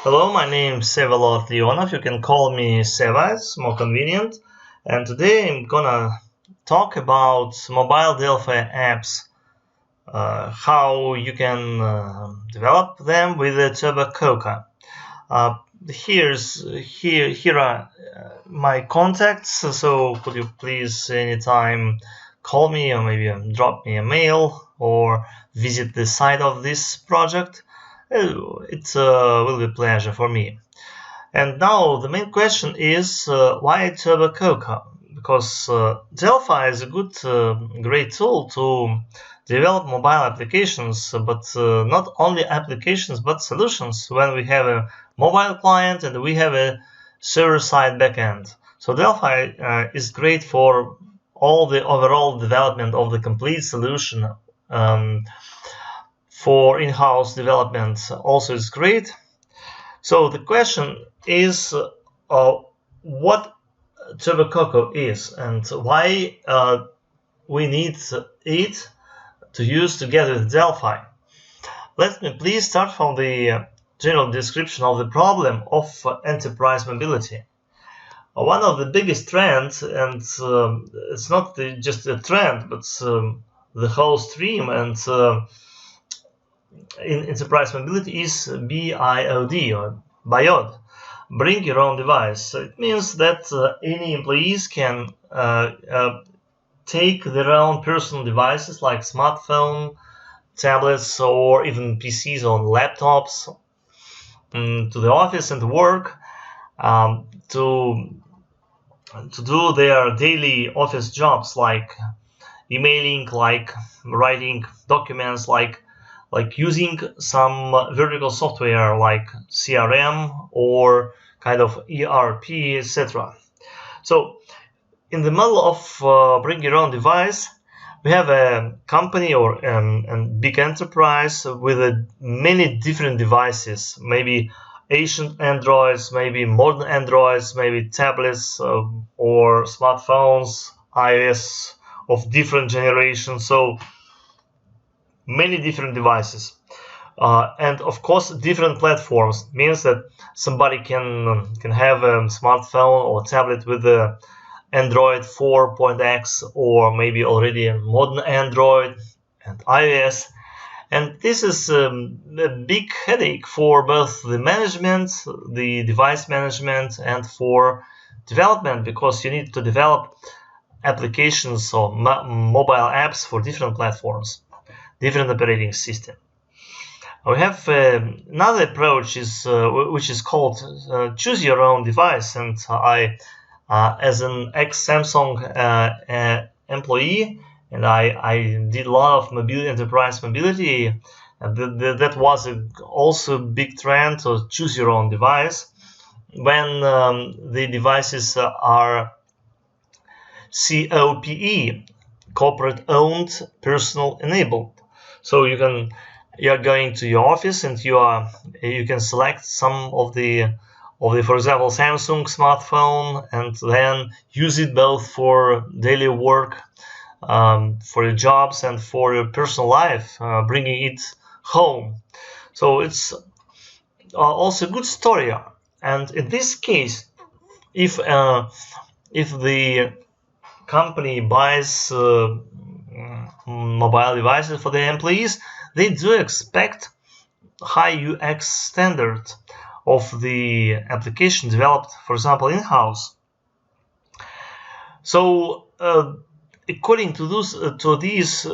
Hello, my name is Vsevolod Leonov. You can call me Seva, it's more convenient. And today I'm gonna talk about mobile Delphi apps, how you can develop them with the TurboCocoa. Here are my contacts. So could you please anytime call me or maybe drop me a mail or visit the site of this project. It will be a pleasure for me. And now the main question is why TurboCocoa? Because Delphi is a great tool to develop mobile applications, but not only applications but solutions when we have a mobile client and we have a server-side backend. So Delphi is great for all the overall development of the complete solution. For in-house development also is great. So the question is what TurboCocoa is and why we need it to use together with Delphi. Let me please start from the general description of the problem of enterprise mobility. One of the biggest trends, and it's not just a trend, but the whole stream and in enterprise mobility is BIOD or BIOD, bring your own device. So it means that any employees can take their own personal devices like smartphone, tablets, or even PCs or laptops to the office and to work to do their daily office jobs like emailing, like writing documents, like using some vertical software like CRM or kind of ERP, etc. So in the model of bring your own device, we have a company or a big enterprise with many different devices, maybe ancient Androids, maybe modern Androids, maybe tablets or smartphones, iOS of different generations. So many different devices. And of course, different platforms means that somebody can have a smartphone or tablet with the Android 4.x or maybe already a modern Android and iOS. And this is a big headache for both the management, the device management, and for development, because you need to develop applications or mobile apps for different platforms, different operating system. We have another approach which is called choose your own device, and I as an ex-Samsung employee, and I did a lot of enterprise mobility, that was also a big trend to choose your own device when the devices are COPE, corporate owned, personal enabled. So you're going to your office and you can select some of the for example Samsung smartphone and then use it both for daily work, for your jobs and for your personal life, bringing it home. So it's also a good story. And in this case, if the company buys mobile devices for their employees, they do expect high UX standard of the application developed, for example, in-house. So according to these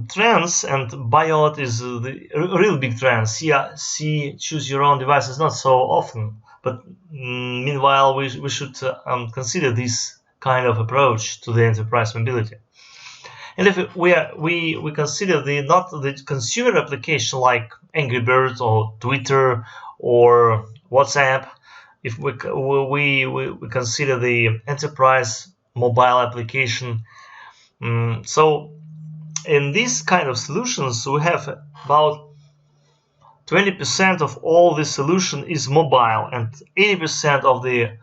trends, and BIOD is the real big trend. See, choose your own device is not so often, but meanwhile we should consider this kind of approach to the enterprise mobility. And if we consider not the consumer application like Angry Birds or Twitter or WhatsApp, if we consider the enterprise mobile application, so in these kind of solutions we have about 20% of all the solution is mobile and 80% of the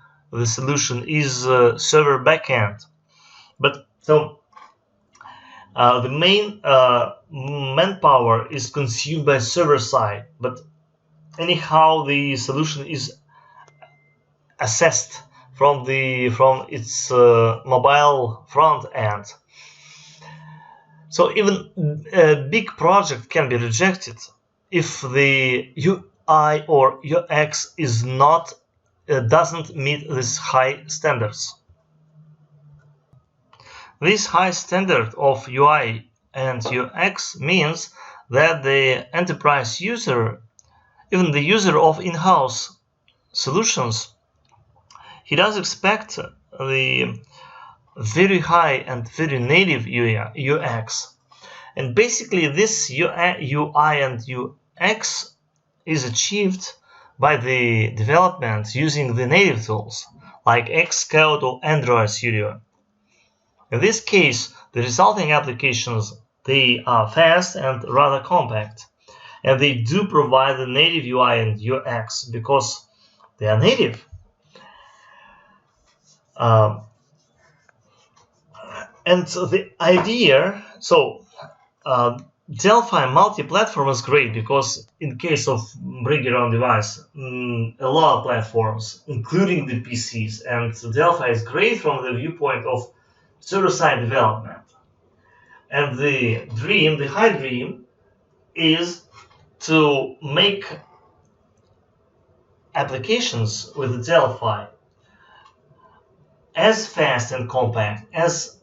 solution is server backend. But so the main manpower is consumed by server side, but anyhow the solution is assessed from its mobile front end. So even a big project can be rejected if the UI or UX is not doesn't meet these high standards. This high standard of UI and UX means that the enterprise user, even the user of in-house solutions, he does expect the very high and very native UX. And basically this UI and UX is achieved by the development using the native tools like Xcode or Android Studio. In this case, the resulting applications, they are fast and rather compact, and they do provide the native UI and UX because they are native. And so the idea, Delphi multi-platform is great because in case of bring your own device, a lot of platforms, including the PCs, and Delphi is great from the viewpoint of server-side development. And the dream, the high dream, is to make applications with Delphi as fast and compact as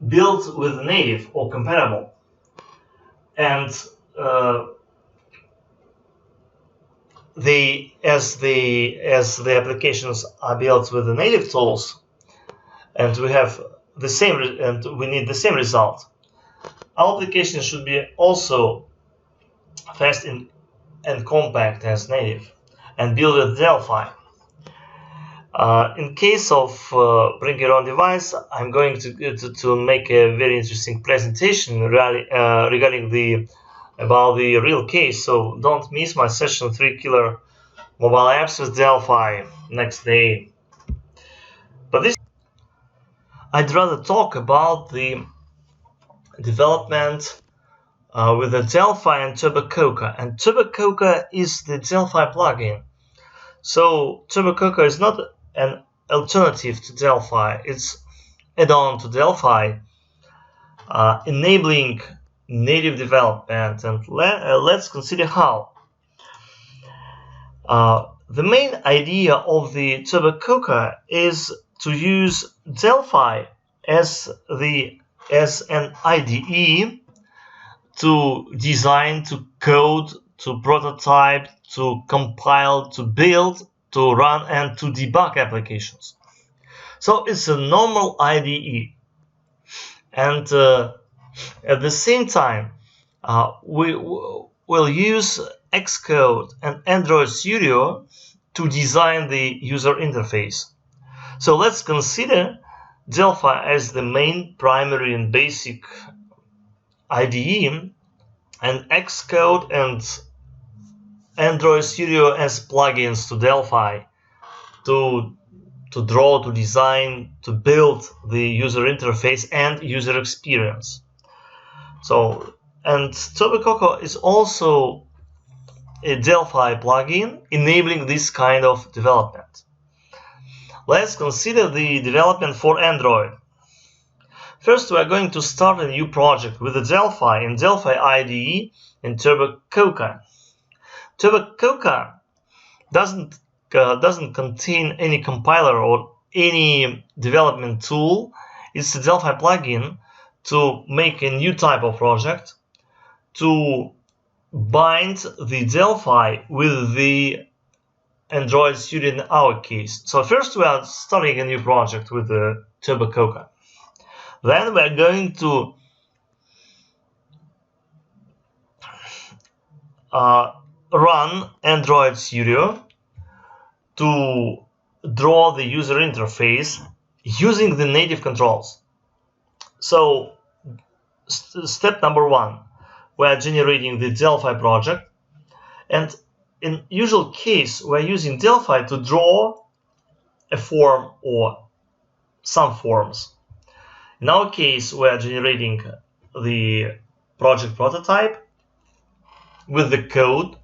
built with native or compatible. And as the applications are built with the native tools, and we have the same, and we need the same result, our application should be also fast and compact as native, and built with Delphi. In case of bring your own device, I'm going to make a very interesting presentation regarding about the real case. So don't miss my session 3 killer mobile apps with Delphi next day. But this, I'd rather talk about the development with the Delphi and TurboCocoa. And TurboCocoa is the Delphi plugin. So TurboCocoa is not an alternative to Delphi, it's add-on to Delphi, enabling native development. And let's consider how. The main idea of the TurboCocoa is to use Delphi as an IDE to design, to code, to prototype, to compile, to build, to run, and to debug applications. So it's a normal IDE. And at the same time, we will use Xcode and Android Studio to design the user interface. So let's consider Delphi as the main, primary, and basic IDE, and Xcode and Android Studio as plugins to Delphi to draw, to design, to build the user interface and user experience. So, and TurboCocoa is also a Delphi plugin enabling this kind of development. Let's consider the development for Android. First, we are going to start a new project with the Delphi and Delphi IDE and TurboCocoa. TurboCocoa doesn't contain any compiler or any development tool. It's a Delphi plugin to make a new type of project, to bind the Delphi with the Android Studio in our case. So first we are starting a new project with the TurboCocoa. Then we are going to run Android Studio to draw the user interface using the native controls. So step number 1, we are generating the Delphi project, and in usual case we are using Delphi to draw a form or some forms. In our case, we are generating the project prototype with the code,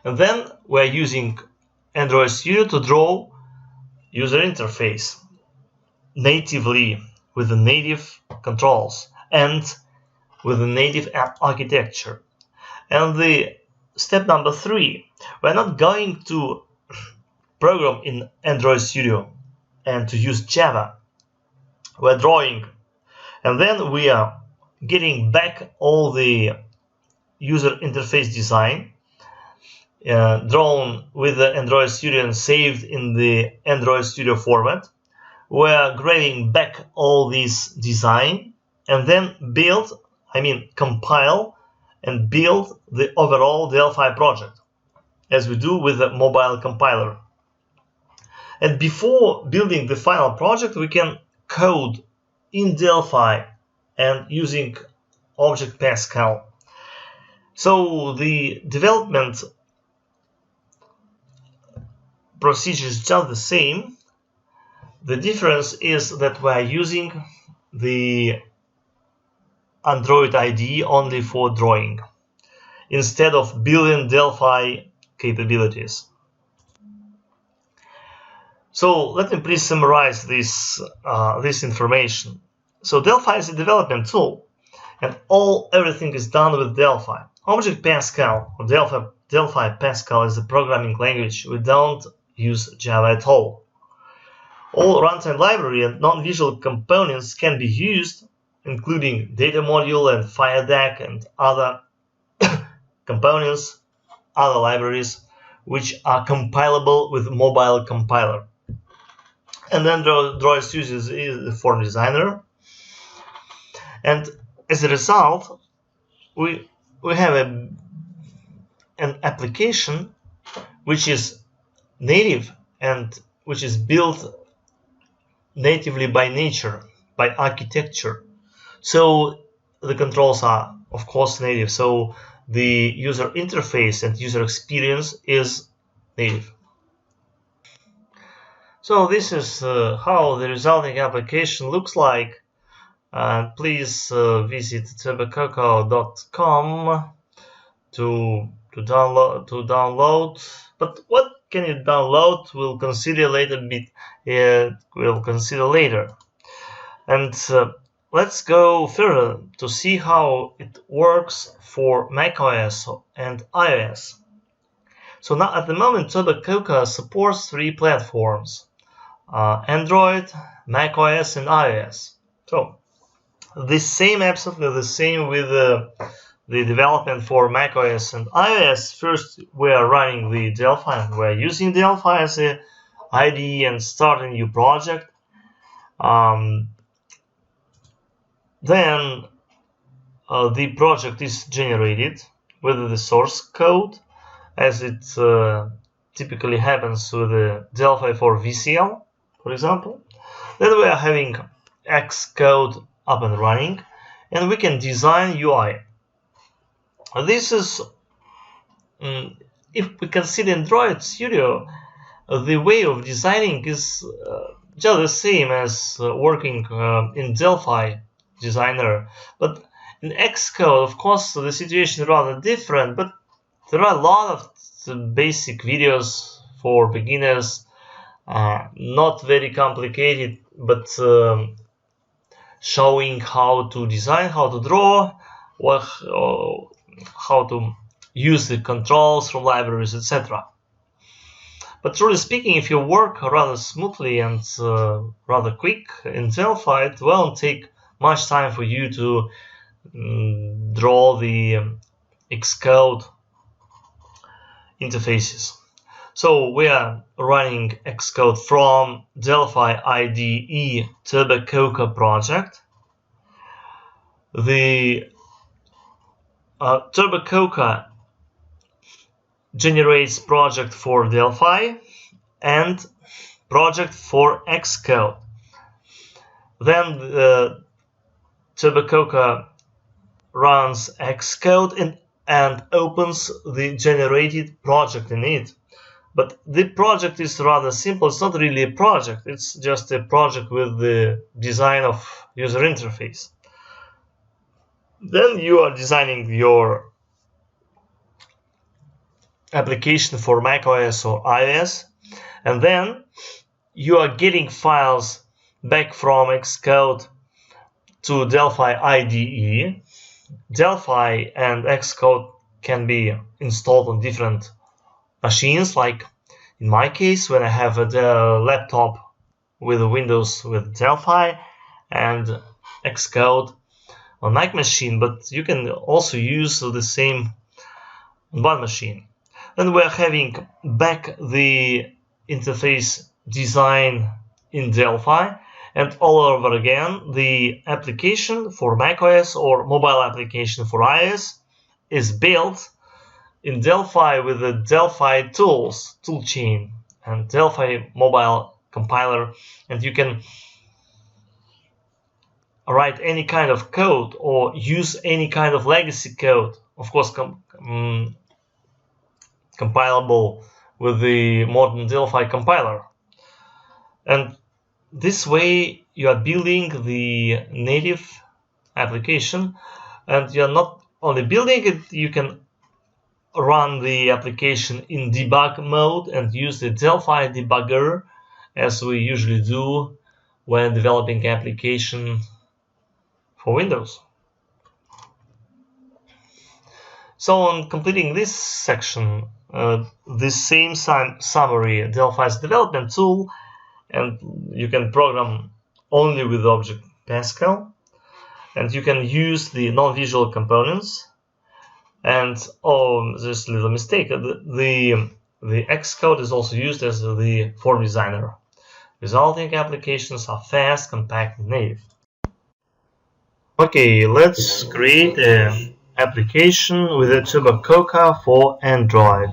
And then we're using Android Studio to draw user interface natively with the native controls and with the native app architecture. And the step number 3, we're not going to program in Android Studio and to use Java. We're drawing, and then we are getting back all the user interface design drawn with the Android Studio and saved in the Android Studio format. We're grabbing back all this design and then compile and build the overall Delphi project, as we do with the mobile compiler. And before building the final project, we can code in Delphi and using ObjectPascal. So the development procedure is just the same. The difference is that we are using the Android IDE only for drawing, instead of building Delphi capabilities. So let me please summarize this information. So Delphi is a development tool, and everything is done with Delphi. ObjectPascal or Delphi Pascal is a programming language. We don't use Java at all. All runtime library and non-visual components can be used, including data module and FireDAC and other components, other libraries, which are compilable with mobile compiler. And then Android Studio is the form designer. And as a result, we have an application which is native and which is built natively by nature, by architecture. So the controls are, of course, native. So the user interface and user experience is native. So this is how the resulting application looks like. Please visit TurboCocoa.com to download. But what can you download? We'll consider later. And let's go further to see how it works for macOS and iOS. So now at the moment, TurboCocoa supports 3 platforms: Android, macOS, and iOS. So absolutely the same with the development for macOS and iOS. First, we are running the Delphi. We're using Delphi as an IDE and start a new project. Then the project is generated with the source code, as it typically happens with the Delphi for VCL, for example. Then we are having Xcode up and running, and we can design UI. This is, if we consider Android Studio, the way of designing is just the same as working in Delphi Designer. But in Xcode, of course, the situation is rather different, but there are a lot of basic videos for beginners, not very complicated, but showing how to design, how to draw, how to use the controls from libraries, etc. But truly speaking, if you work rather smoothly and rather quick in Delphi, it won't take much time for you to draw the Xcode interfaces. So we are running Xcode from Delphi IDE TurboCocoa project. The TurboCocoa generates project for Delphi and project for Xcode. Then TurboCocoa runs Xcode and opens the generated project in it. But the project is rather simple. It's not really a project. It's just a project with the design of user interface. Then you are designing your application for macOS or iOS, and then you are getting files back from Xcode to Delphi IDE. Delphi and Xcode can be installed on different machines, like in my case when I have a laptop with Windows with Delphi and Xcode on Mac machine, but you can also use the same on one machine. Then we're having back the interface design in Delphi, and all over again the application for macOS or mobile application for iOS is built in Delphi with the Delphi tools, toolchain, and Delphi mobile compiler, and you can write any kind of code or use any kind of legacy code, of course compilable with the modern Delphi compiler. And this way you are building the native application, and you are not only building it, you can run the application in debug mode and use the Delphi debugger as we usually do when developing application for Windows. So on completing this section, this same summary, Delphi's development tool, and you can program only with ObjectPascal, and you can use the non-visual components. And there's a little mistake. The Xcode is also used as the form designer. Resulting applications are fast, compact, and native. Okay, let's create an application with a TurboCocoa for Android.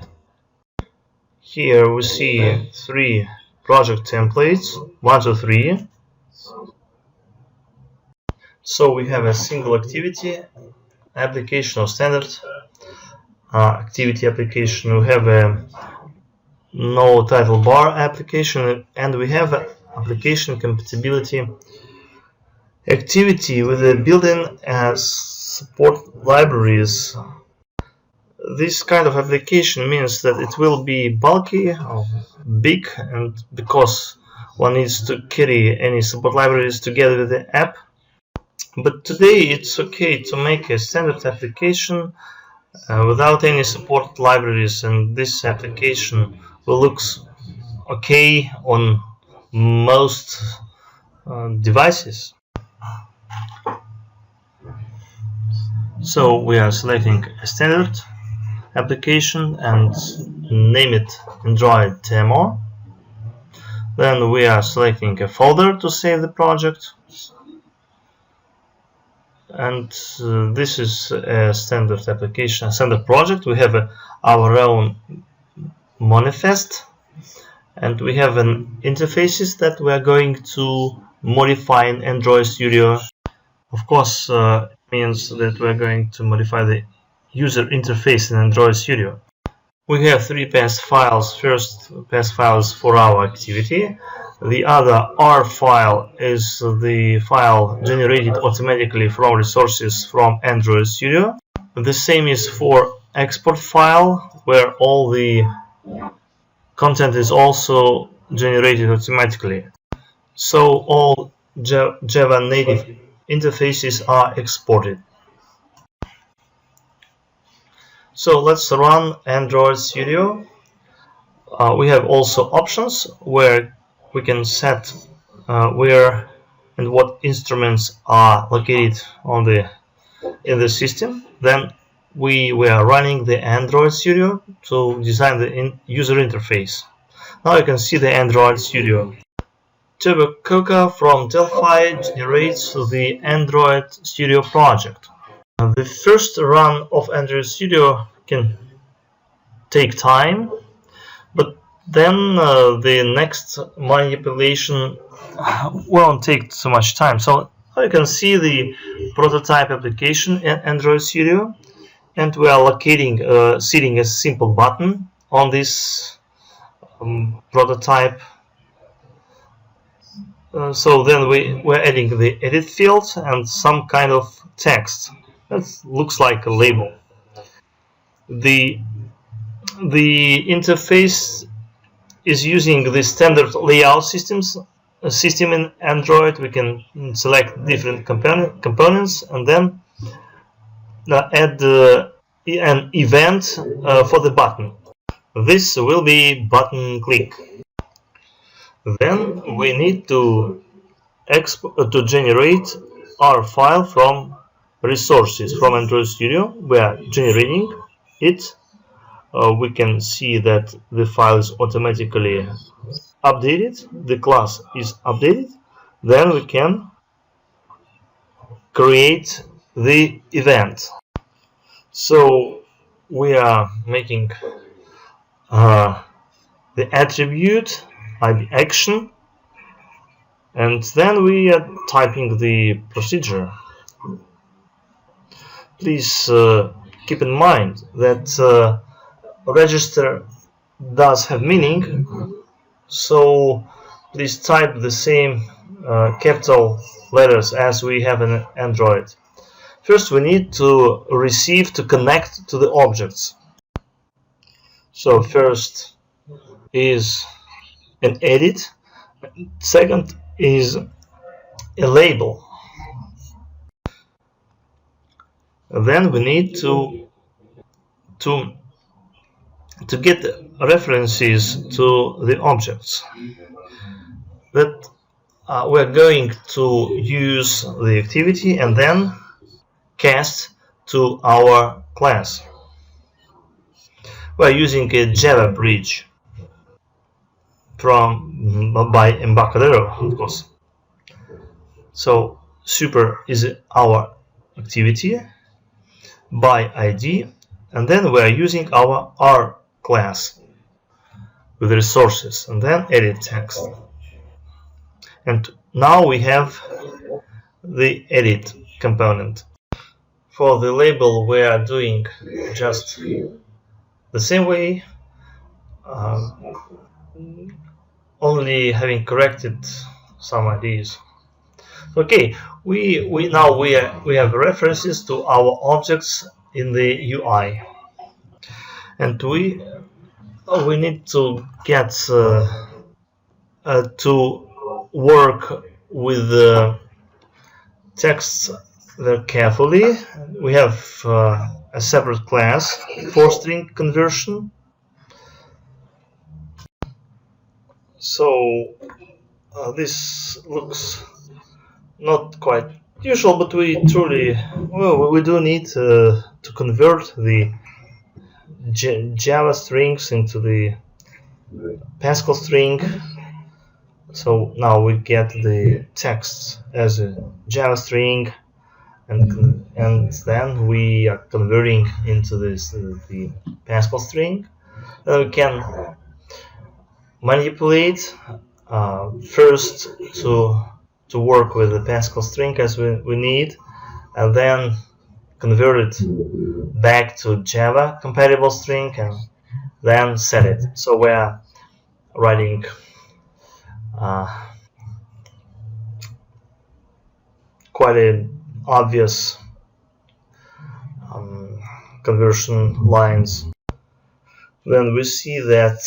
Here we see 3 project templates, 1, 2, 3. So we have a single activity application or standard activity application. We have a no title bar application, and we have an application compatibility activity with the built-in support libraries. This kind of application means that it will be bulky or big, and because one needs to carry any support libraries together with the app. But today it's okay to make a standard application without any support libraries, and this application will look okay on most devices. So we are selecting a standard application and name it Android demo. Then we are selecting a folder to save the project. And this is a standard application, a standard project. We have our own manifest, and we have an interfaces that we are going to modify in Android Studio. Of course, it means that we are going to modify the user interface in Android Studio. We have 3 path files. First path file is for our activity. The other R file is the file generated automatically from resources from Android Studio. The same is for export file, where all the content is also generated automatically. So all Java native interfaces are exported. So let's run Android Studio. We have also options where we can set where and what instruments are located in the system. Then we were running the Android Studio to design the user interface. Now you can see the Android Studio. TurboCocoa from Delphi generates the Android Studio project. The first run of Android Studio can take time, but then the next manipulation won't take so much time. So you can see the prototype application in Android Studio, and we are locating, setting a simple button on this prototype. So then we're adding the edit field and some kind of text that looks like a label. The The interface is using the standard layout system in Android. We can select different components and then add an event for the button. This will be button click. Then we need to generate our file from resources from Android Studio. We are generating it. We can see that the file is automatically updated. The class is updated. Then we can create the event. So we are making the attribute ID action, and then we are typing the procedure. Please keep in mind that register does have meaning, so please type the same capital letters as we have in Android. First, we need to receive to connect to the objects. So first is an edit, second is a label. Then we need to get references to the objects that we're going to use the activity and then cast to our class. We're using a Java bridge by Embarcadero, of course. So super is our activity by ID, and then we are using our R class with resources, and then edit text. And now we have the edit component. For the label, we are doing just the same way, only having corrected some ideas. Okay, we have references to our objects in the UI, and we need to get to work with the texts very carefully. We have a separate class for string conversion. So this looks not quite usual, but we do need to convert the Java strings into the Pascal string. So now we get the text as a Java string, and then we are converting into this the Pascal string. Then we can manipulate first to work with the Pascal string as we need, and then convert it back to Java compatible string, and then set it. So we are writing quite an obvious conversion lines. Then we see that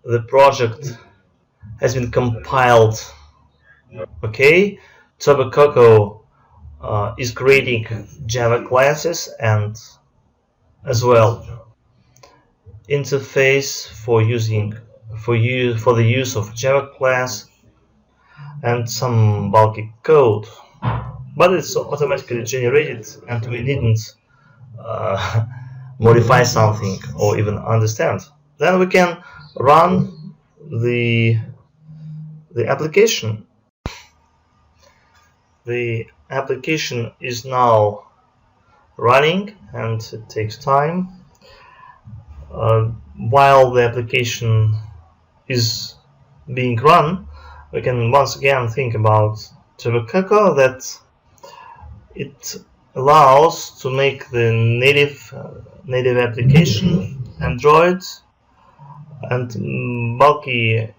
the project has been compiled. Okay, TurboCocoa is creating Java classes and as well interface for the use of Java class and some bulky code, but it's automatically generated and we didn't modify something or even understand. Then we can run the application. The application is now running and it takes time. While the application is being run, we can once again think about TurboCocoa, that it allows to make the native application Android, and bulky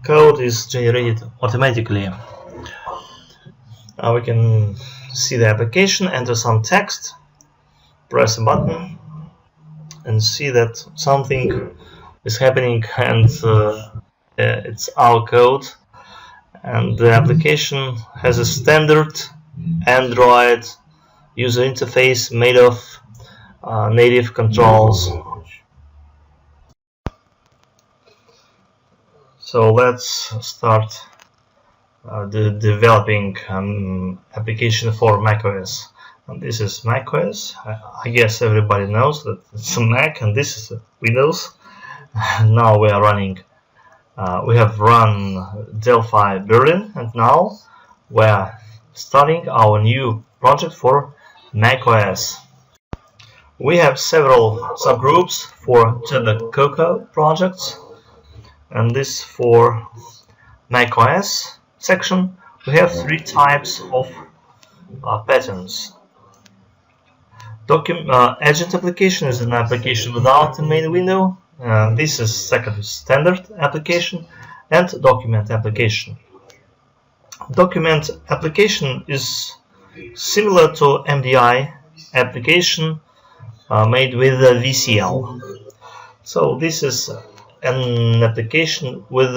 code is generated automatically. We can see the application, enter some text, press a button, and see that something is happening, and it's our code, and the application has a standard Android user interface made of native controls. So let's start the developing application for macOS. And this is macOS. I guess everybody knows that it's a Mac, and this is Windows. Now we are running. We have run Delphi Berlin, and now we are starting our new project for macOS. We have several subgroups for TurboCocoa projects, and this for macOS section. We have three types of patterns. Agent application is an application without a main window. This is second standard application, and document application. Document application is similar to MDI application made with VCL. So this is an application with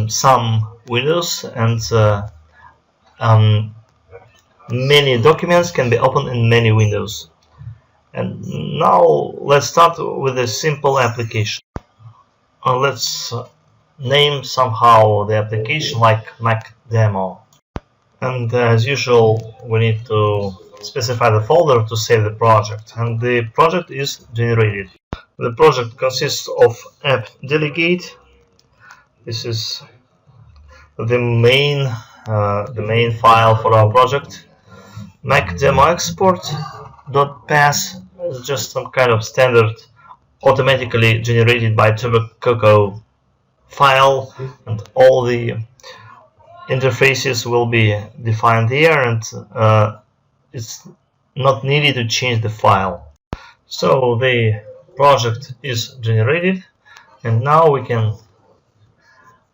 some windows, and many documents can be opened in many windows. And now let's start with a simple application. Let's name somehow the application like Mac Demo. And as usual, we need to specify the folder to save the project. And the project is generated. The project consists of app delegate. This is the main file for our project. Mac demo export.pass is just some kind of standard automatically generated by TurboCocoa file, and all the interfaces will be defined here, and it's not needed to change the file. So the project is generated, and now we can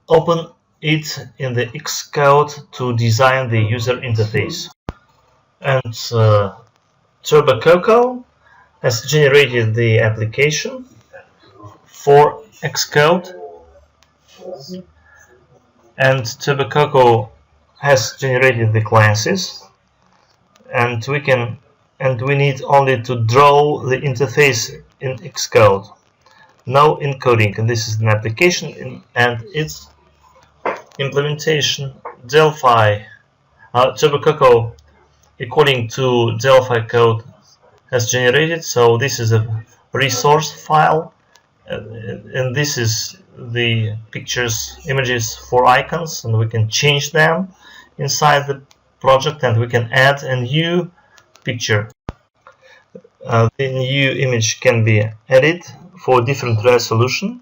open it in the Xcode to design the user interface. And TurboCocoa has generated the application for Xcode, and TurboCocoa has generated the classes, and we need only to draw the interface in Xcode. No encoding, and this is an application and its implementation. Delphi, TurboCocoa, according to Delphi code, has generated. So this is a resource file, and this is the pictures, images for icons, and we can change them inside the project, and we can add a new picture. The new image can be added for different resolution,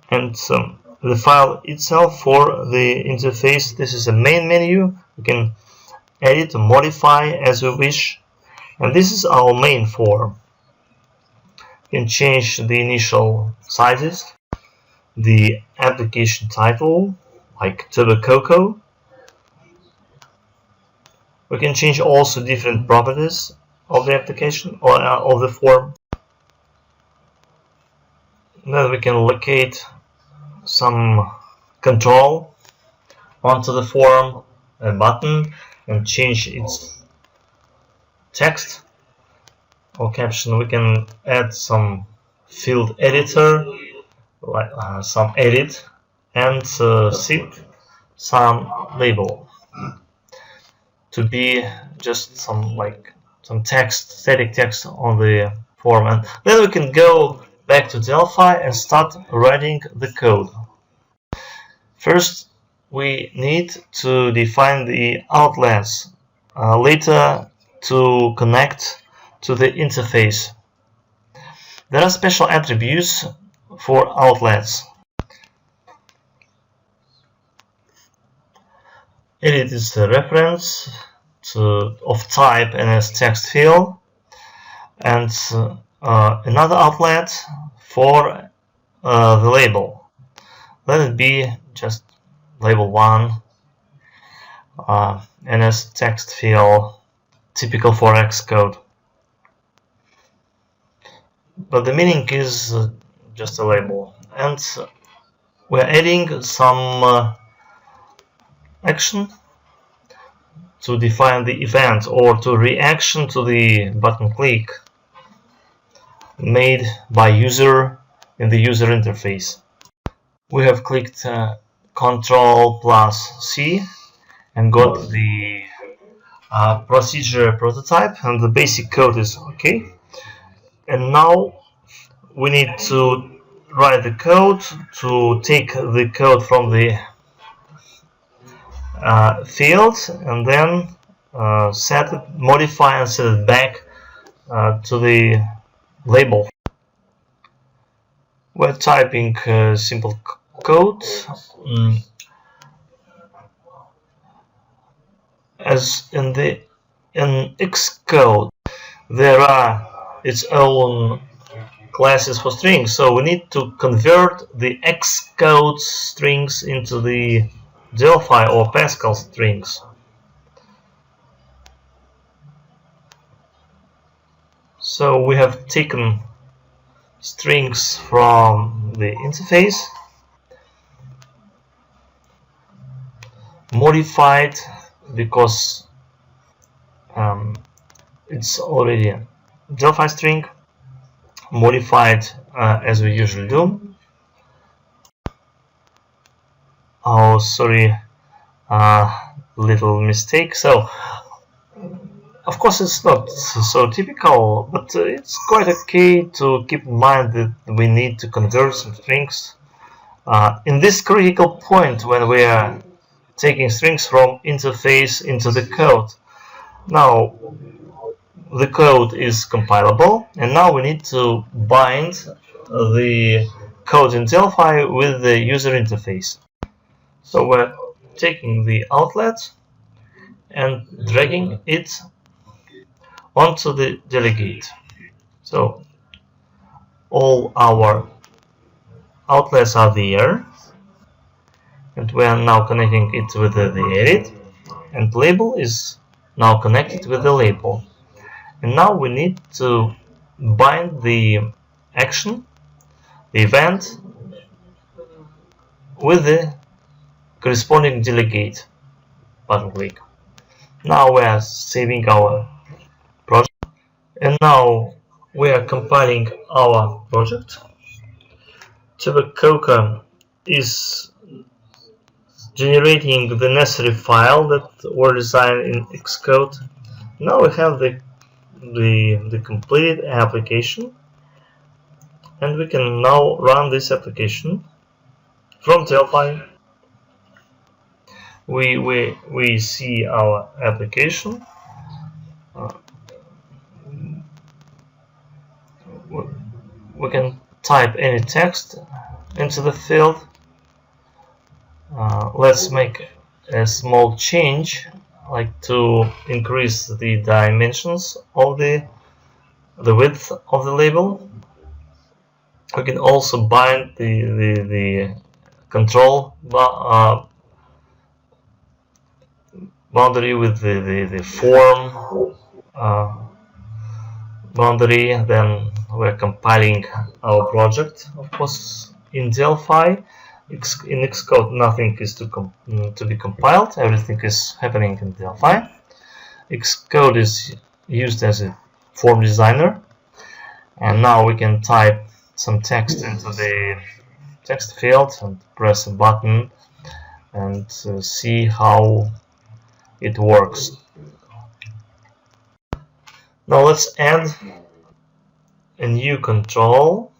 and the file itself for the interface, this is a main menu. We can edit or modify as we wish, and this is our main form. We can change the initial sizes, the application title like TurboCocoa. We can change also different properties of the application or of the form. Then we can locate some control onto the form, a button, and change its text or caption. We can add some field editor, like some edit, and zip some label to be just some text, static text on the form. And then we can go back to Delphi and start writing the code. First, we need to define the outlets, later to connect to the interface. There are special attributes for outlets. Edit is the reference of type and as text field, and another outlet for the label. Let it be just label 1 and as text field, typical for Xcode. but the meaning is just a label. And we're adding some action to define the event or to reaction to the button click made by user in the user interface. We have clicked Ctrl+C and got the procedure prototype, and the basic code is okay. And now we need to write the code to take the code from the field and then set it, modify and set it back to the label. We're typing simple code. As in Xcode, there are its own classes for strings, so we need to convert the Xcode strings into the Delphi or Pascal strings. So we have taken strings from the interface, modified because it's already a Delphi string, modified as we usually do. Oh, sorry, little mistake. So, of course, it's not so typical, but it's quite okay to keep in mind that we need to convert some strings. In this critical point when we are taking strings from interface into the code. Now, the code is compilable, and now we need to bind the code in Delphi with the user interface. So we're taking the outlet and dragging it onto the delegate. So all our outlets are there, and we are now connecting it with the edit, and label is now connected with the label. And now we need to bind the action, the event, with the corresponding delegate button click. Now we are saving our project, and now we are compiling our project. TurboCocoa is generating the necessary file that were designed in Xcode. Now we have the completed application, and we can now run this application from Delphi. We see our application. We can type any text into the field. Let's make a small change, like to increase the dimensions of the width of the label. We can also bind the control boundary with the form boundary. Then we're compiling our project, of course, in Delphi. In Xcode, nothing is to be compiled. Everything is happening in Delphi. Xcode is used as a form designer, and now we can type some text into the text field and press a button and see how it works. Now let's add a new control.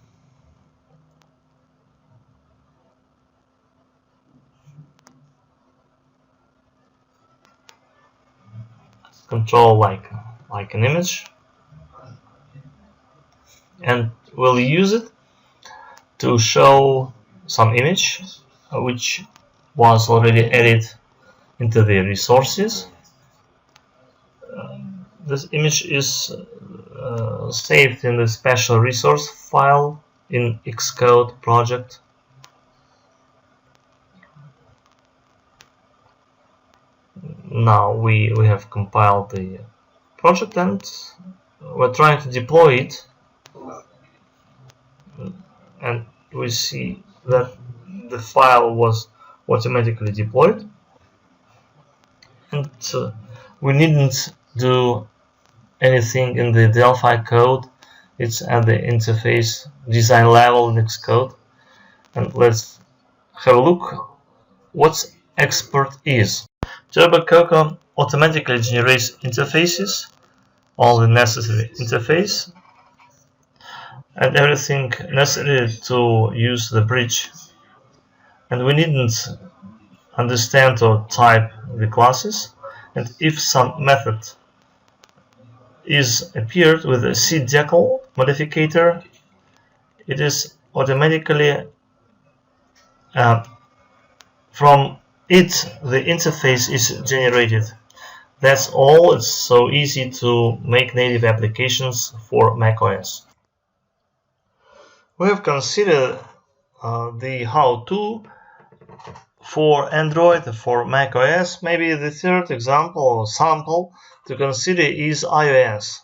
Control like an image, and we'll use it to show some image which was already added into the resources. This image is saved in the special resource file in Xcode project. Now we have compiled the project, and we're trying to deploy it and we see that the file was automatically deployed, and we needn't do anything in the Delphi code. It's at the interface design level in Xcode. And let's have a look what export is. TurboCocoa automatically generates interfaces, all the necessary interface, and everything necessary to use the bridge. And we needn't understand or type the classes. And if some method is appeared with a cdecal modifier, it is automatically from it the interface is generated. That's all. It's so easy to make native applications for macOS. We have considered the how-to for Android, for macOS. Maybe the third example or sample to consider is iOS.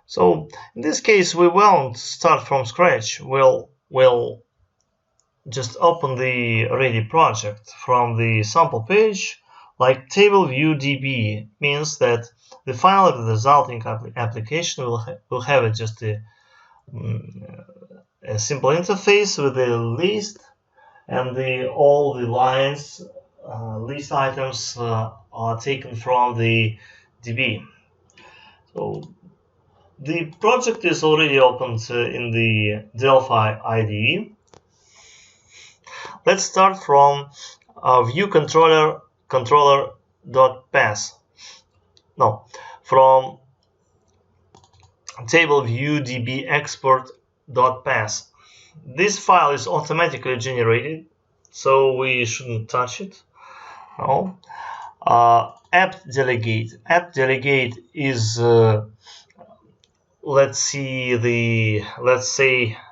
So in this case, we won't start from scratch. We'll just open the ready project from the sample page. Like table view DB means that the final resulting application will have just a simple interface with a list, and all the lines, list items are taken from the DB. So the project is already opened in the Delphi IDE. Let's start from view controller.pass. No, from table view db export.pass. This file is automatically generated, so we shouldn't touch it. No. App delegate. App delegate is let's say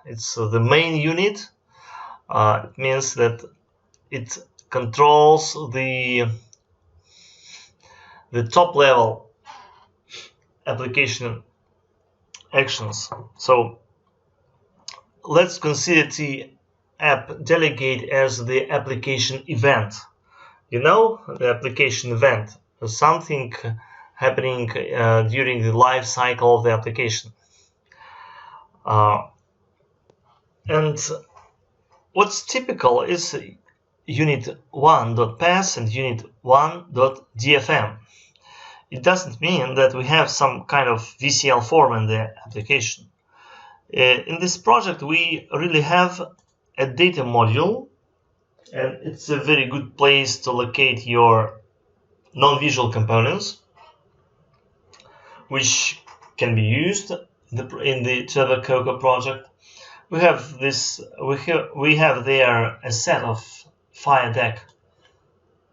it's the main unit. It means that it controls the top level application actions. So let's consider the app delegate as the application event. You know, the application event is something happening during the life cycle of the application. And what's typical is unit1.pass and unit1.dfm. It doesn't mean that we have some kind of VCL form in the application. In this project, we really have a data module, and it's a very good place to locate your non-visual components, which can be used in the TurboCocoa project. We have there a set of FireDeck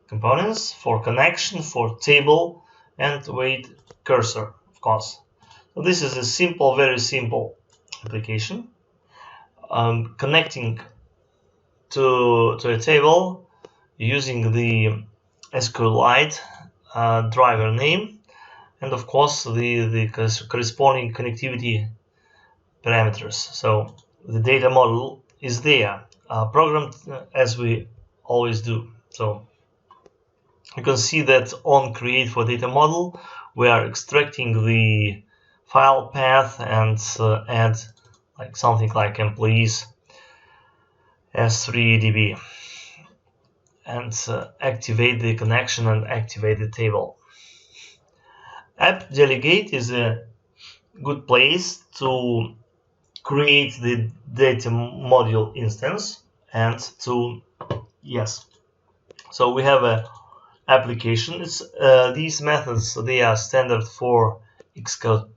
components for connection, for table, and wait cursor, of course. So this is a simple, very simple application. Connecting to a table using the SQLite driver name, and of course the corresponding connectivity parameters. So the data model is there, programmed as we always do. So you can see that on create for data model, we are extracting the file path and add like something like employees s3db and activate the connection and activate the table. App delegate is a good place to create the data module instance and to so we have a application. It's these methods, they are standard for Xcode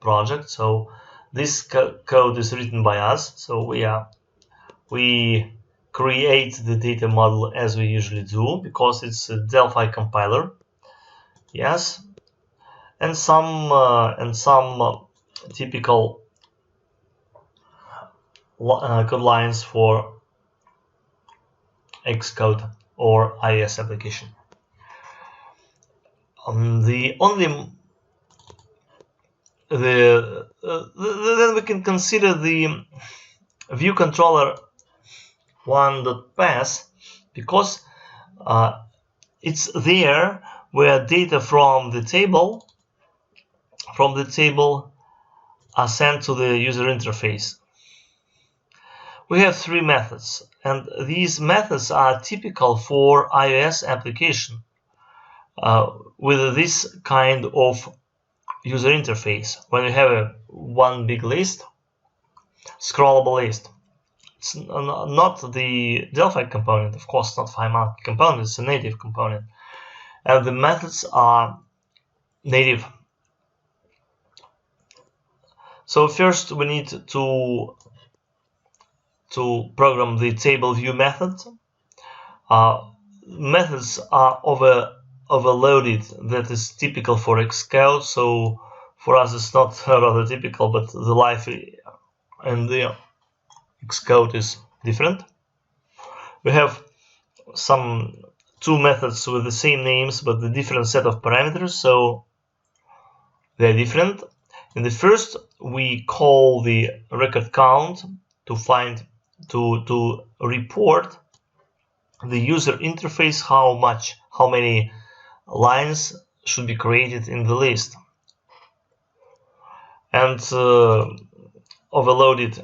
project. So this code is written by us. So we create the data model as we usually do because it's a Delphi compiler. Yes, and some typical code lines for Xcode or iOS application. Then we can consider the view controller 1.pass because it's there where data from the table are sent to the user interface. We have three methods, and these methods are typical for iOS application with this kind of user interface. When you have one big list, scrollable list, it's not the Delphi component, of course, not FileMonkey component, it's a native component, and the methods are native. So first we need to program the table view method. Methods are overloaded. That is typical for Xcode. So for us it's not rather typical, but the life and the Xcode is different. We have two methods with the same names but the different set of parameters, so they're different. In the first, we call the record count to report the user interface how many lines should be created in the list, and overloaded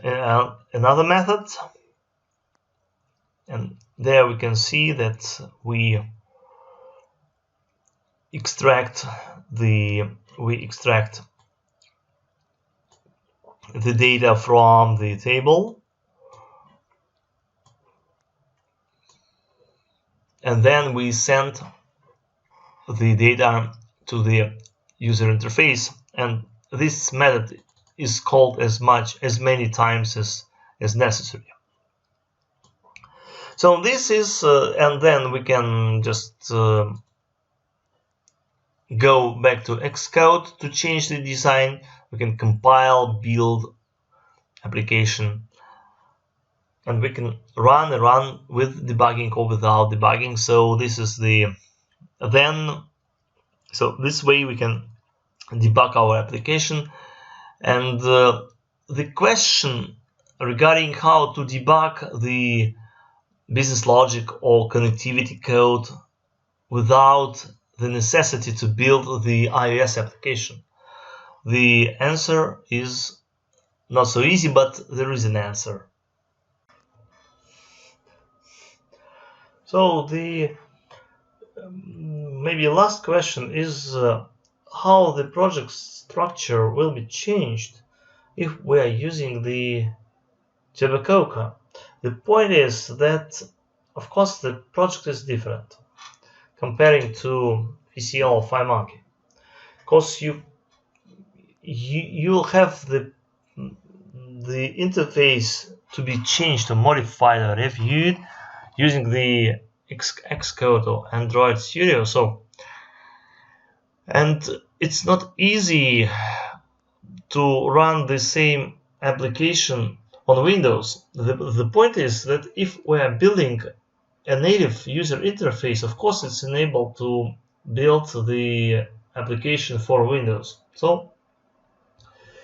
another method, and there we can see that we extract the data from the table, and then we send the data to the user interface, and this method is called as many times as necessary. So this is and then we can just go back to Xcode to change the design. We can compile, build application, and we can run with debugging or without debugging. So this is so this way we can debug our application. And the question regarding how to debug the business logic or connectivity code without the necessity to build the iOS application. The answer is not so easy, but there is an answer. So the maybe last question is how the project structure will be changed if we are using the TurboCocoa. The point is that, of course, the project is different comparing to VCL or FileMonkey, because you'll have the interface to be changed or modified or reviewed using the Xcode or Android Studio. So, and it's not easy to run the same application on Windows. The point is that if we are building a native user interface, of course it's enabled to build the application for Windows. So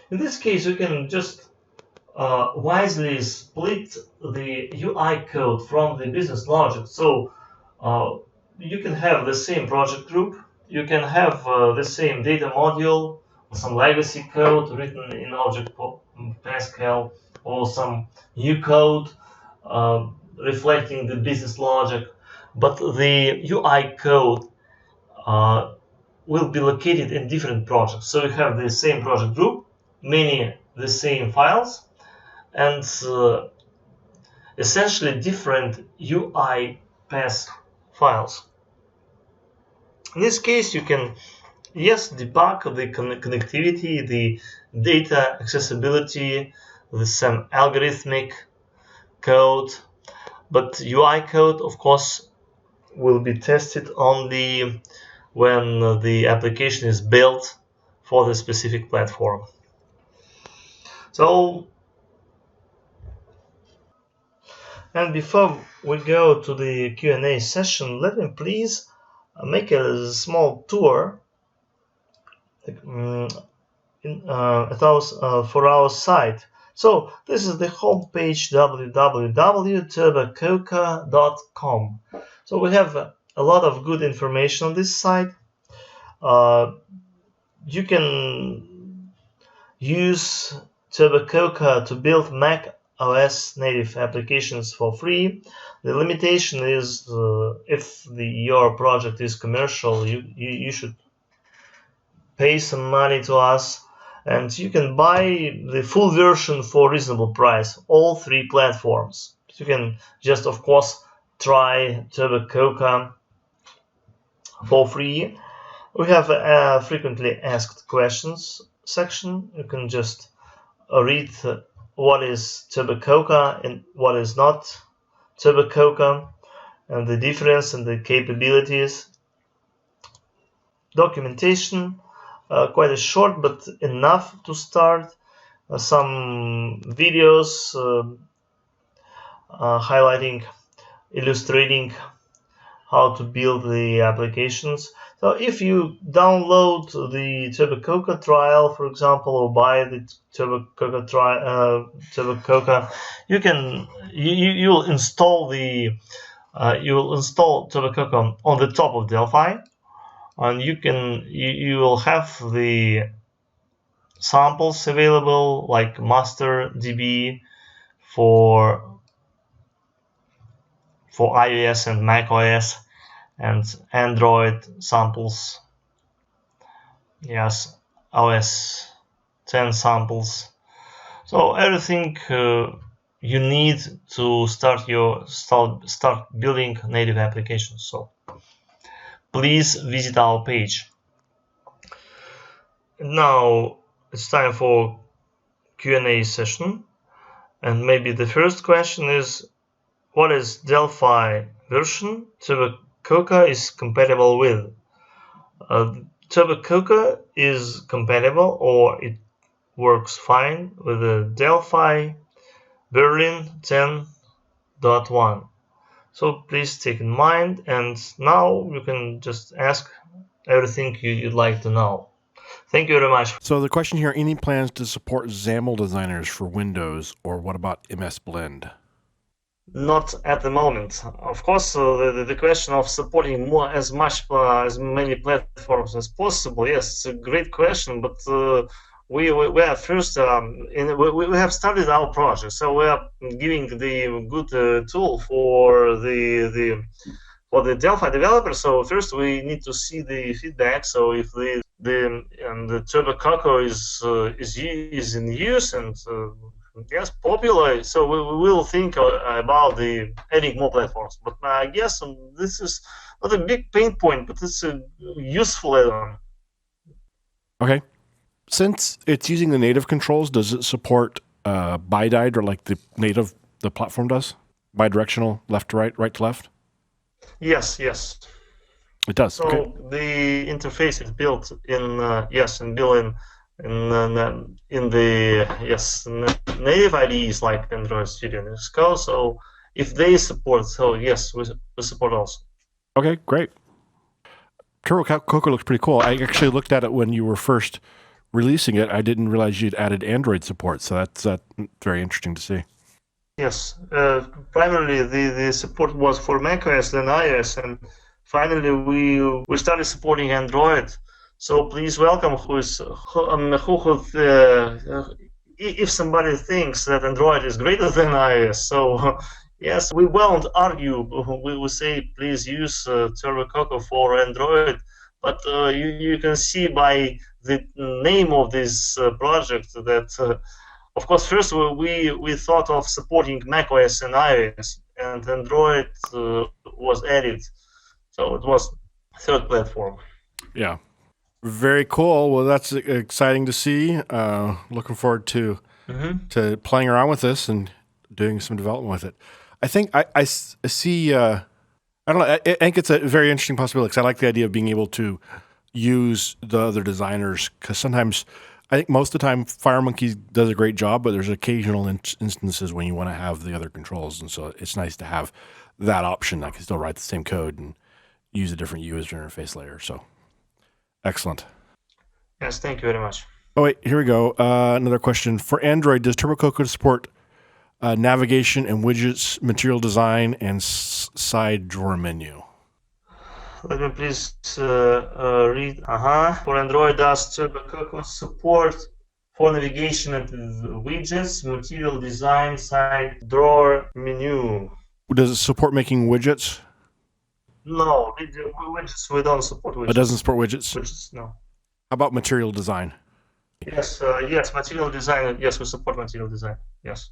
in this case we can just wisely split the UI code from the business logic. So you can have the same project group, you can have the same data module, some legacy code written in ObjectPascal, or some new code reflecting the business logic, but the UI code will be located in different projects. So you have the same project group, the same files, and essentially different UI path files. In this case, you can debug the connectivity, the data accessibility with some algorithmic code, but UI code, of course, will be tested only when the application is built for the specific platform. So, and before we go to the Q&A session, let me please make a small tour for our site. So this is the homepage www.turbococoa.com. So we have a lot of good information on this site. You can use TurboCocoa to build Mac OS native applications for free. The limitation is if your project is commercial, you should pay some money to us, and you can buy the full version for reasonable price, all 3 platforms. You can just, of course, try TurboCocoa for free. We have a frequently asked questions section. You can just read what is TurboCocoa and what is not TurboCocoa, and the difference and the capabilities. Documentation, quite a short but enough to start. Some videos highlighting, illustrating how to build the applications. So if you download the TurboCocoa trial, for example, or buy the TurboCocoa, you'll install TurboCocoa on the top of Delphi, and you will have the samples available like master DB for iOS and macOS, and Android samples. Yes, OS 10 samples. So everything you need to start building native applications. So please visit our page. Now it's time for Q&A session, and maybe the first question is, what is Delphi version TurboCocoa is compatible with? TurboCocoa is compatible, or it works fine with the Delphi version 10.1. So please take in mind, and now you can just ask everything you'd like to know. Thank you very much. So the question here, any plans to support XAML designers for Windows, or what about MS Blend? Not at the moment. Of course, the question of supporting as many platforms as possible, yes, it's a great question, but we are first we have started our project, so we are giving the good tool for the Delphi developers. So first we need to see the feedback. So if the TurboCocoa is in use and yes, popular, so we will think about the adding more platforms. But I guess this is not a big pain point, but it's a useful add-on. Okay. Since it's using the native controls, does it support BiDide, or like the platform does? Bidirectional, left to right, right to left? Yes. It does. So okay. The interface is built in native IDEs like Android Studio and Xcode. So if they support, so yes, we support also. Okay, great. TurboCocoa looks pretty cool. I actually looked at it when you were first releasing it. I didn't realize you'd added Android support, so that's very interesting to see. Yes, primarily the support was for macOS and iOS, and finally we started supporting Android. So please welcome if somebody thinks that Android is greater than iOS. So yes, we won't argue. We will say please use TurboCocoa for Android. But you can see by the name of this project that, of course, first we thought of supporting macOS and iOS, and Android was added. So it was third platform. Yeah. Very cool. Well, that's exciting to see. Looking forward to playing around with this and doing some development with it. I think I see, I don't know, I think it's a very interesting possibility, because I like the idea of being able to use the other designers, because sometimes, I think most of the time, FireMonkey does a great job, but there's occasional instances when you want to have the other controls, and so it's nice to have that option. I can still write the same code and use a different user interface layer. So, excellent. Yes, thank you very much. Oh, wait, here we go. Another question. For Android, does TurboCocoa support navigation and widgets, material design, and side drawer menu? Let me please read. For Android, does TurboCocoa support for navigation and widgets, material design, side drawer menu? Does it support making widgets? No, widgets, we don't support widgets. It doesn't support widgets? Widgets, no. How about material design? Yes, material design. Yes, we support material design. Yes.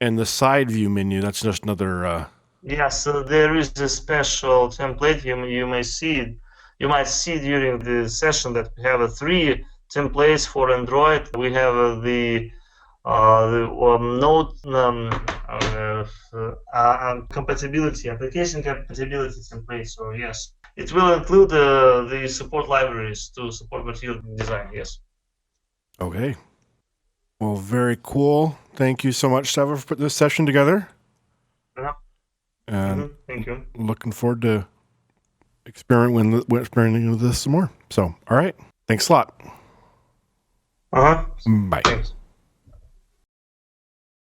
And the side view menu, that's just another... Yes, there is a special template. You may see it. You might see during the session that we have 3 templates for Android. We have the node compatibility, application compatibility template. So yes, it will include the support libraries to support material design. Yes. Okay. Well, very cool. Thank you so much, Seva, for putting this session together. And thank you. Looking forward to experimenting with this some more. So, all right. Thanks a lot. Bye. Thanks.